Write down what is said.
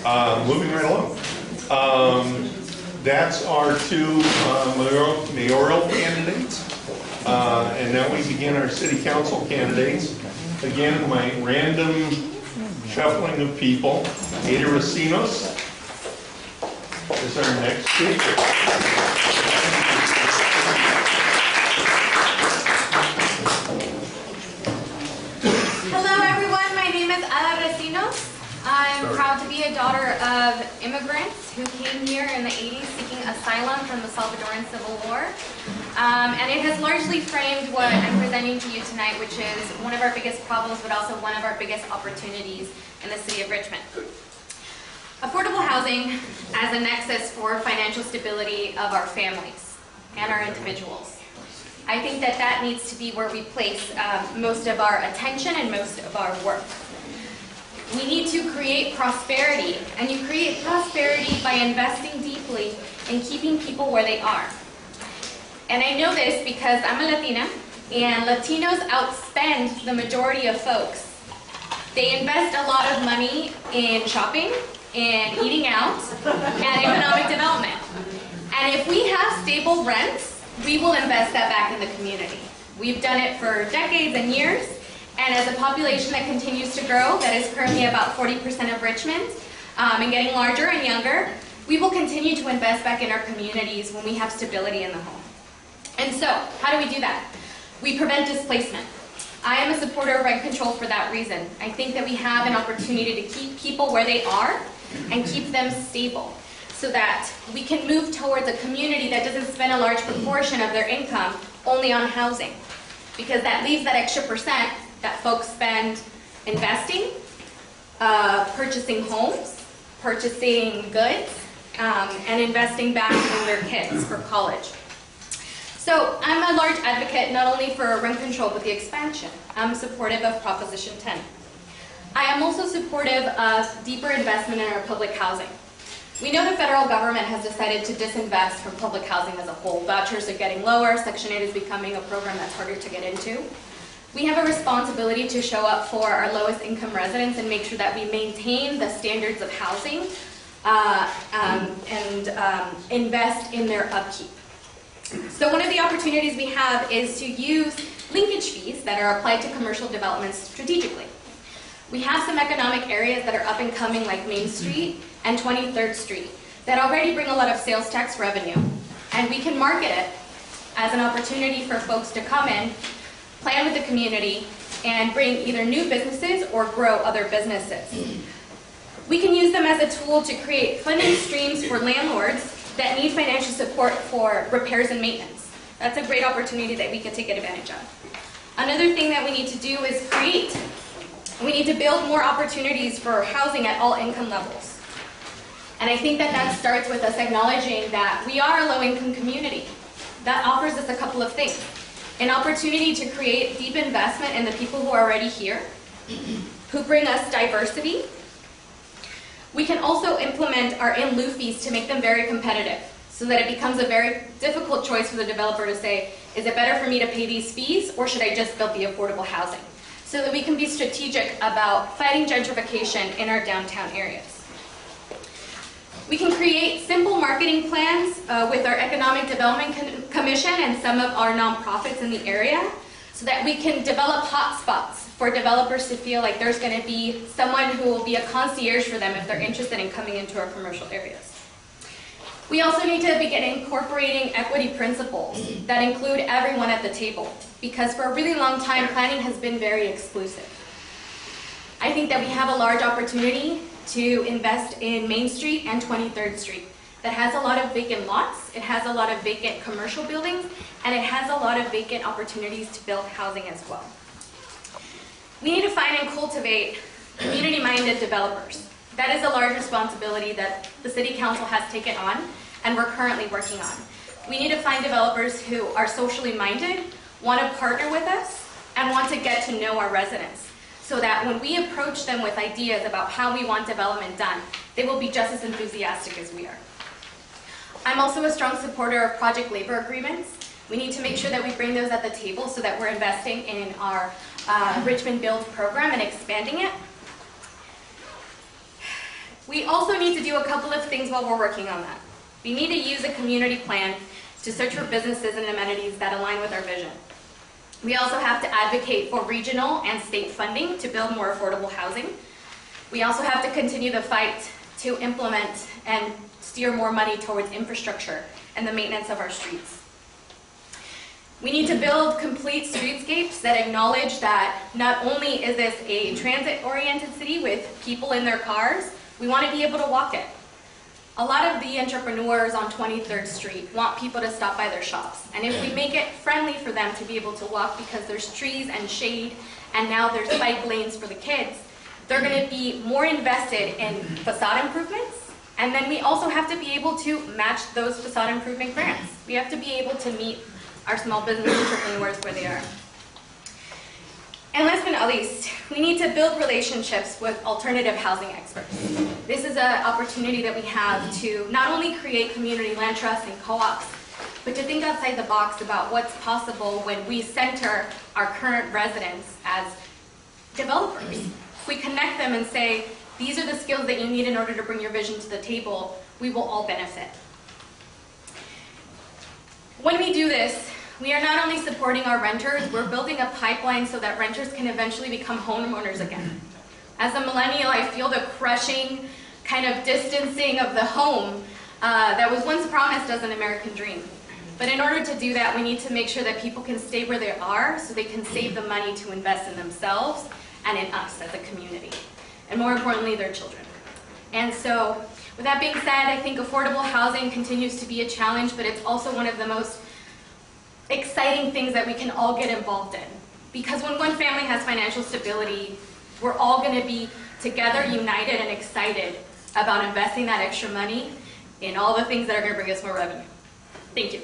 Moving right along. That's our two mayoral candidates. And now we begin our city council candidates. Again, my random shuffling of people. Ada Recinos is our next speaker. Hello everyone, my name is Ada Recinos. I'm proud to be a daughter of immigrants who came here in the 80s seeking asylum from the Salvadoran Civil War. And it has largely framed what I'm presenting to you tonight, which is one of our biggest problems, but also one of our biggest opportunities in the city of Richmond. Affordable housing as a nexus for financial stability of our families and our individuals. I think that that needs to be where we place most of our attention and most of our work. We need to create prosperity, and you create prosperity by investing deeply in keeping people where they are. And I know this because I'm a Latina, and Latinos outspend the majority of folks. They invest a lot of money in shopping, in eating out, and economic development. And if we have stable rents, we will invest that back in the community. We've done it for decades and years, and as a population that continues to grow, that is currently about 40% of Richmond, and getting larger and younger, we will continue to invest back in our communities when we have stability in the home. And so, how do we do that? We prevent displacement. I am a supporter of rent control for that reason. I think that we have an opportunity to keep people where they are and keep them stable so that we can move towards a community that doesn't spend a large proportion of their income only on housing, because that leaves that extra percent that folks spend investing, purchasing homes, purchasing goods, and investing back in their kids for college. So I'm a large advocate not only for rent control but the expansion. I'm supportive of Proposition 10. I am also supportive of deeper investment in our public housing. We know the federal government has decided to disinvest from public housing as a whole. Vouchers are getting lower, Section 8 is becoming a program that's harder to get into. We have a responsibility to show up for our lowest income residents and make sure that we maintain the standards of housing and invest in their upkeep. So one of the opportunities we have is to use linkage fees that are applied to commercial developments strategically. We have some economic areas that are up and coming like Main Street and 23rd Street that already bring a lot of sales tax revenue, and we can market it as an opportunity for folks to come in, plan with the community, and bring either new businesses or grow other businesses. We can use them as a tool to create funding streams for landlords that need financial support for repairs and maintenance. That's a great opportunity that we can take advantage of. Another thing that we need to do is we need to build more opportunities for housing at all income levels. And I think that that starts with us acknowledging that we are a low-income community. That offers us a couple of things. An opportunity to create deep investment in the people who are already here, who bring us diversity. We can also implement our in-lieu fees to make them very competitive so that it becomes a very difficult choice for the developer to say, is it better for me to pay these fees or should I just build the affordable housing? So that we can be strategic about fighting gentrification in our downtown areas. We can create simple marketing plans with our Economic Development Commission and some of our nonprofits in the area so that we can develop hotspots for developers to feel like there's going to be someone who will be a concierge for them if they're interested in coming into our commercial areas. We also need to begin incorporating equity principles that include everyone at the table, because for a really long time, planning has been very exclusive. I think that we have a large opportunity to invest in Main Street and 23rd Street that has a lot of vacant lots, it has a lot of vacant commercial buildings, and it has a lot of vacant opportunities to build housing as well. We need to find and cultivate community-minded developers. That is a large responsibility that the City Council has taken on and we're currently working on. We need to find developers who are socially minded, want to partner with us, and want to get to know our residents, so that when we approach them with ideas about how we want development done, they will be just as enthusiastic as we are. I'm also a strong supporter of project labor agreements. We need to make sure that we bring those at the table so that we're investing in our Richmond Build program and expanding it. We also need to do a couple of things while we're working on that. We need to use a community plan to search for businesses and amenities that align with our vision. We also have to advocate for regional and state funding to build more affordable housing. We also have to continue the fight to implement and steer more money towards infrastructure and the maintenance of our streets. We need to build complete streetscapes that acknowledge that not only is this a transit-oriented city with people in their cars, we want to be able to walk it. A lot of the entrepreneurs on 23rd Street want people to stop by their shops. And if we make it friendly for them to be able to walk because there's trees and shade and now there's bike lanes for the kids, they're going to be more invested in facade improvements. And then we also have to be able to match those facade improvement grants. We have to be able to meet our small business entrepreneurs where they are. And last but not least, we need to build relationships with alternative housing experts. This is an opportunity that we have to not only create community land trusts and co-ops, but to think outside the box about what's possible when we center our current residents as developers. If we connect them and say, these are the skills that you need in order to bring your vision to the table, we will all benefit. When we do this, we are not only supporting our renters, we're building a pipeline so that renters can eventually become homeowners again. As a millennial, I feel the crushing kind of distancing of the home that was once promised as an American dream. But in order to do that, we need to make sure that people can stay where they are so they can save the money to invest in themselves and in us as a community. And more importantly, their children. And so, with that being said, I think affordable housing continues to be a challenge, but it's also one of the most exciting things that we can all get involved in. Because when one family has financial stability, we're all going to be together, united, and excited about investing that extra money in all the things that are going to bring us more revenue. Thank you.